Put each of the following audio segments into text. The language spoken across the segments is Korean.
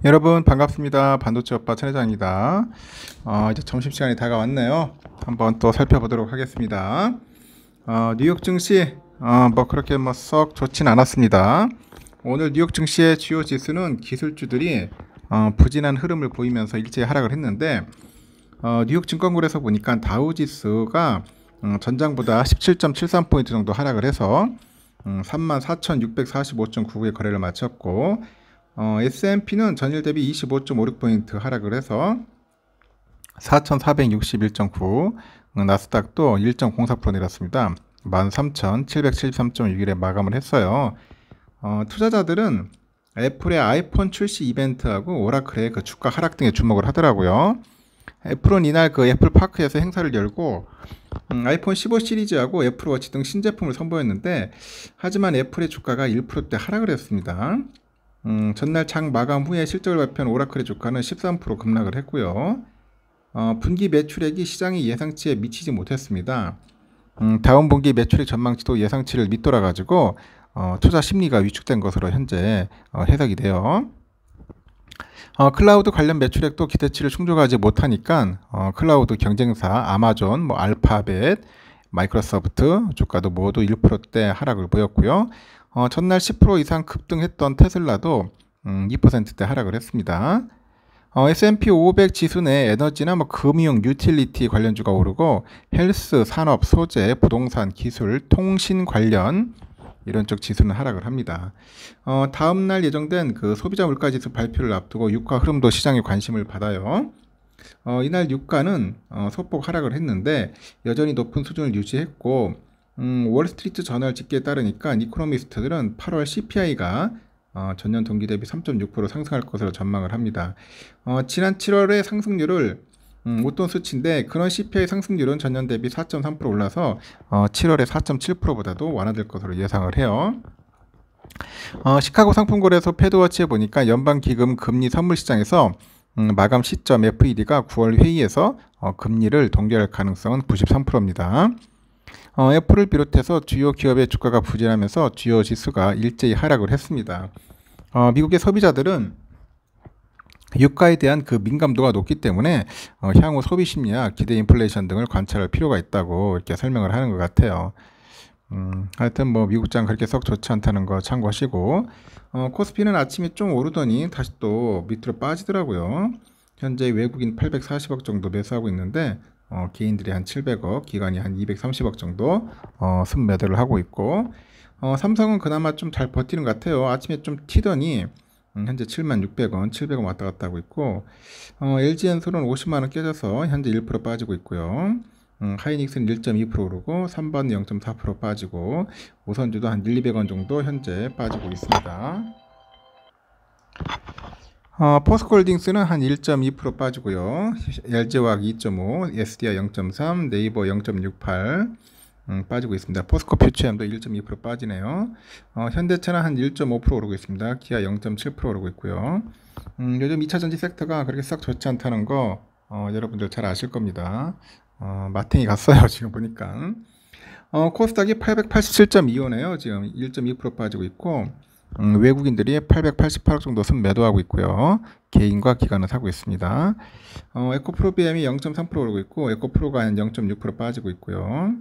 여러분 반갑습니다. 반도체 오빠 천회장입니다. 이제 점심시간이 다가왔네요. 한번 또 살펴보도록 하겠습니다. 뉴욕 증시 뭐 그렇게 뭐 썩 좋진 않았습니다. 오늘 뉴욕 증시의 주요 지수는 기술주들이 부진한 흐름을 보이면서 일제히 하락을 했는데 뉴욕 증권거래소 보니까 다우 지수가 전장보다 17.73포인트 정도 하락을 해서 34,645.99에 거래를 마쳤고 S&P는 전일 대비 25.56포인트 하락을 해서 4,461.9, 나스닥도 1.04% 내렸습니다. 13,773.61에 마감을 했어요. 투자자들은 애플의 아이폰 출시 이벤트하고 오라클의 그 주가 하락 등에 주목을 하더라고요. 애플은 이날 그 애플파크에서 행사를 열고 아이폰 15 시리즈하고 애플워치 등 신제품을 선보였는데, 하지만 애플의 주가가 1%대 하락을 했습니다. 전날 장 마감 후에 실적을 발표한 오라클의 주가는 13% 급락을 했고요. 분기 매출액이 시장의 예상치에 미치지 못했습니다. 다음 분기 매출액 전망치도 예상치를 밑돌아가지고 투자 심리가 위축된 것으로 현재 해석이 돼요. 클라우드 관련 매출액도 기대치를 충족하지 못하니까 클라우드 경쟁사 아마존, 뭐 알파벳, 마이크로소프트 주가도 모두 1%대 하락을 보였고요. 전날 10% 이상 급등했던 테슬라도 2%대 하락을 했습니다. S&P 500 지수 내 에너지나 뭐 금융, 유틸리티 관련주가 오르고 헬스, 산업, 소재, 부동산, 기술, 통신 관련 이런 쪽 지수는 하락을 합니다. 다음날 예정된 그 소비자 물가지수 발표를 앞두고 유가 흐름도 시장의 관심을 받아요. 이날 유가는 소폭 하락을 했는데 여전히 높은 수준을 유지했고, 월스트리트 저널 집계에 따르니까 이코노미스트들은 8월 CPI가 전년 동기 대비 3.6% 상승할 것으로 전망을 합니다. 지난 7월의 상승률을 웃돈 수치인데, 그런 CPI 상승률은 전년 대비 4.3% 올라서 7월에 4.7%보다도 완화될 것으로 예상을 해요. 시카고 상품거래소 패드워치에 보니까 연방기금 금리 선물 시장에서 마감 시점 FED가 9월 회의에서 금리를 동결할 가능성은 93%입니다. 애플을 비롯해서 주요 기업의 주가가 부진하면서 주요 지수가 일제히 하락을 했습니다. 미국의 소비자들은 유가에 대한 그 민감도가 높기 때문에 향후 소비 심리와 기대 인플레이션 등을 관찰할 필요가 있다고 이렇게 설명을 하는 것 같아요. 하여튼 뭐 미국장 그렇게 썩 좋지 않다는 거 참고하시고, 코스피는 아침에 좀 오르더니 다시 또 밑으로 빠지더라고요. 현재 외국인 840억 정도 매수하고 있는데 개인들이 한 700억, 기관이 한 230억 정도 순매도를 하고 있고, 삼성은 그나마 좀 잘 버티는 것 같아요. 아침에 좀 튀더니 현재 76,600원, 700원 왔다 갔다 하고 있고, LG엔솔은 50만원 깨져서 현재 1% 빠지고 있고요. 하이닉스는 1.2% 오르고 3번 0.4% 빠지고, 오선주도 한 1,200원 정도 현재 빠지고 있습니다. 포스코홀딩스는 한 1.2% 빠지고요. LG화학 2.5, SDI 0.3, 네이버 0.68 빠지고 있습니다. 포스코 퓨처엠도 1.2% 빠지네요. 현대차는 한 1.5% 오르고 있습니다. 기아 0.7% 오르고 있고요. 요즘 2차전지 섹터가 그렇게 싹 좋지 않다는 거 여러분들 잘 아실 겁니다. 마탱이 갔어요 지금 보니까. 코스닥이 887.25네요. 지금 1.2% 빠지고 있고, 외국인들이 888억 정도 순 매도하고 있고요. 개인과 기관은 사고 있습니다. 에코프로비엠이 0.3% 오르고 있고, 에코프로가 한 0.6% 빠지고 있고요.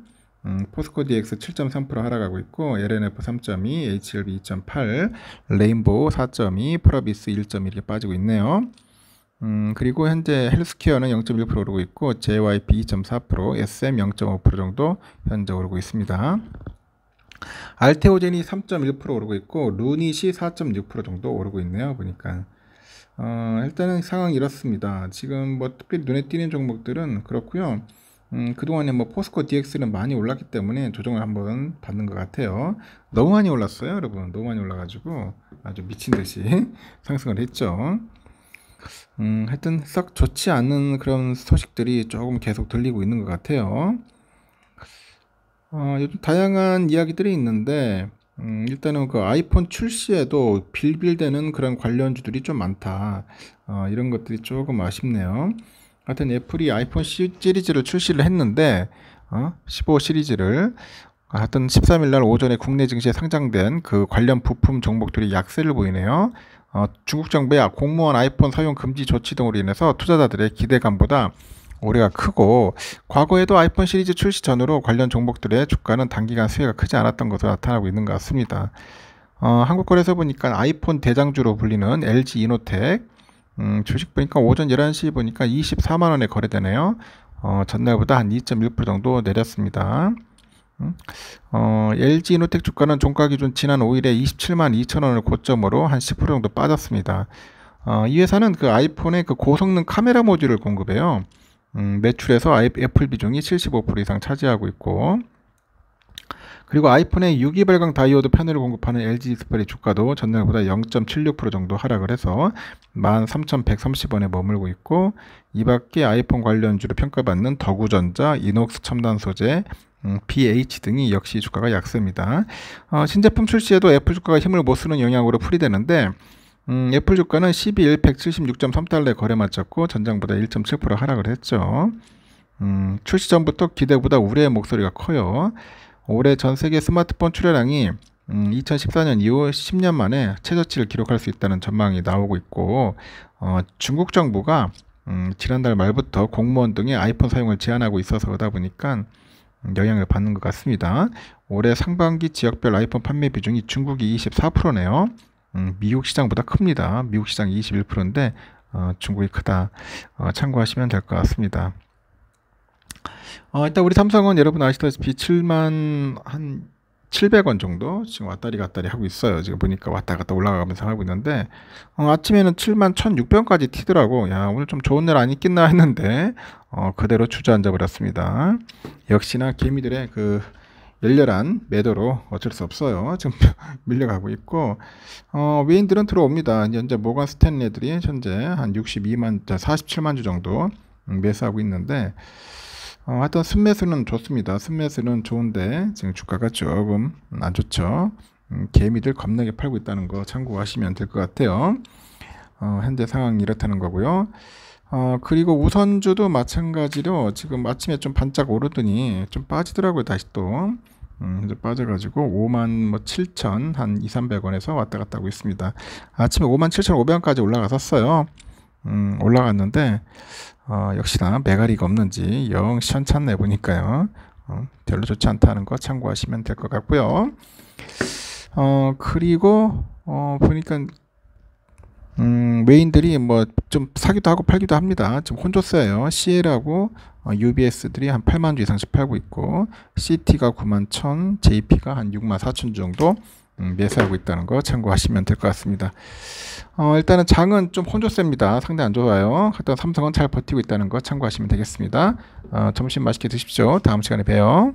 포스코 DX 7.3% 하락하고 있고, LNF 3.2, HLB 2.8, 레인보우 4.2, 프로비스 1.1 이렇게 빠지고 있네요. 그리고 현재 헬스케어는 0.1% 오르고 있고, JYP 2.4%, SM 0.5% 정도 현재 오르고 있습니다. 알테오젠이 3.1% 오르고 있고, 루닛이 4.6% 정도 오르고 있네요 보니까. 일단은 상황이 이렇습니다. 지금 뭐 특별히 눈에 띄는 종목들은 그렇고요. 그동안에 뭐 포스코 DX는 많이 올랐기 때문에 조정을 한번 받는 것 같아요. 너무 많이 올랐어요 여러분. 너무 많이 올라가지고 아주 미친듯이 상승을 했죠. 하여튼 썩 좋지 않은 그런 소식들이 조금 계속 들리고 있는 것 같아요. 요즘 다양한 이야기들이 있는데, 일단은 그 아이폰 출시에도 빌빌대는 그런 관련주들이 좀 많다. 이런 것들이 조금 아쉽네요. 하여튼 애플이 아이폰 시리즈를 출시를 했는데, 15 시리즈를 하여튼 13일날 오전에 국내 증시에 상장된 그 관련 부품 종목들이 약세를 보이네요. 중국 정부의 공무원 아이폰 사용 금지 조치 등으로 인해서 투자자들의 기대감보다 올해가 크고, 과거에도 아이폰 시리즈 출시 전후로 관련 종목들의 주가는 단기간 수혜가 크지 않았던 것으로 나타나고 있는 것 같습니다. 한국거래소 보니까 아이폰 대장주로 불리는 LG 이노텍 주식 보니까 오전 11시 보니까 24만원에 거래되네요. 전날보다 한 2.1% 정도 내렸습니다. LG 이노텍 주가는 종가 기준 지난 5일에 27만 2천원을 고점으로 한 10% 정도 빠졌습니다. 이 회사는 그 아이폰의 그 고성능 카메라 모듈을 공급해요. 매출에서 애플 비중이 75% 이상 차지하고 있고, 그리고 아이폰의 유기 발광 다이오드 패널을 공급하는 LG 디스플레이 주가도 전날보다 0.76% 정도 하락을 해서 13,130원에 머물고 있고, 이 밖에 아이폰 관련주로 평가받는 더구전자, 이녹스 첨단 소재, BH 등이 역시 주가가 약세입니다. 신제품 출시에도 애플 주가가 힘을 못 쓰는 영향으로 풀이되는데, 애플 주가는 12일 176.3달러에 거래 마쳤고 전장보다 1.7% 하락을 했죠. 출시 전부터 기대보다 우려의 목소리가 커요. 올해 전 세계 스마트폰 출하량이 2014년 이후 10년 만에 최저치를 기록할 수 있다는 전망이 나오고 있고, 중국 정부가 지난달 말부터 공무원 등의 아이폰 사용을 제한하고 있어서 그러다 보니까 영향을 받는 것 같습니다. 올해 상반기 지역별 아이폰 판매 비중이 중국이 24%네요. 미국 시장보다 큽니다. 미국 시장이 21%인데 중국이 크다. 참고하시면 될 것 같습니다. 일단 우리 삼성은 여러분 아시다시피 7만 한 700원 정도 지금 왔다리 갔다리 하고 있어요. 지금 보니까 왔다 갔다 올라가면서 하고 있는데, 아침에는 7만 1600원까지 튀더라고. 야, 오늘 좀 좋은 날 아니겠나 했는데 그대로 주저앉아 버렸습니다. 역시나 개미들의 그 열렬한 매도로 어쩔 수 없어요. 지금 밀려가고 있고, 외인들은 들어옵니다. 현재 모건 스탠리들이 현재 한 47만 주 정도 매수하고 있는데, 하여튼 순매수는 좋습니다. 순매수는 좋은데 지금 주가가 조금 안 좋죠. 개미들 겁나게 팔고 있다는 거 참고하시면 될 것 같아요. 현재 상황이 이렇다는 거고요. 그리고 우선주도 마찬가지로 지금 아침에 좀 반짝 오르더니 좀 빠지더라고요. 다시 또 이제 빠져가지고 5만 7천 한 2,300원에서 왔다 갔다 하고 있습니다. 아침에 5만 7,500원까지 올라갔었어요. 올라갔는데 역시나 매가리가 없는지 영 시원찮네 보니까요. 별로 좋지 않다는 거 참고하시면 될 것 같고요. 그리고 보니까 메인들이 뭐 좀 사기도 하고 팔기도 합니다. 좀 혼조세예요. CL하고 UBS들이 한 8만 주 이상씩 팔고 있고, CT가 9만 1천, JP가 한 6만 4천 주 정도 매수하고 있다는 거 참고하시면 될 것 같습니다. 일단은 장은 좀 혼조세입니다. 상당히 안 좋아요. 하여튼 삼성은 잘 버티고 있다는 거 참고하시면 되겠습니다. 점심 맛있게 드십시오. 다음 시간에 봬요.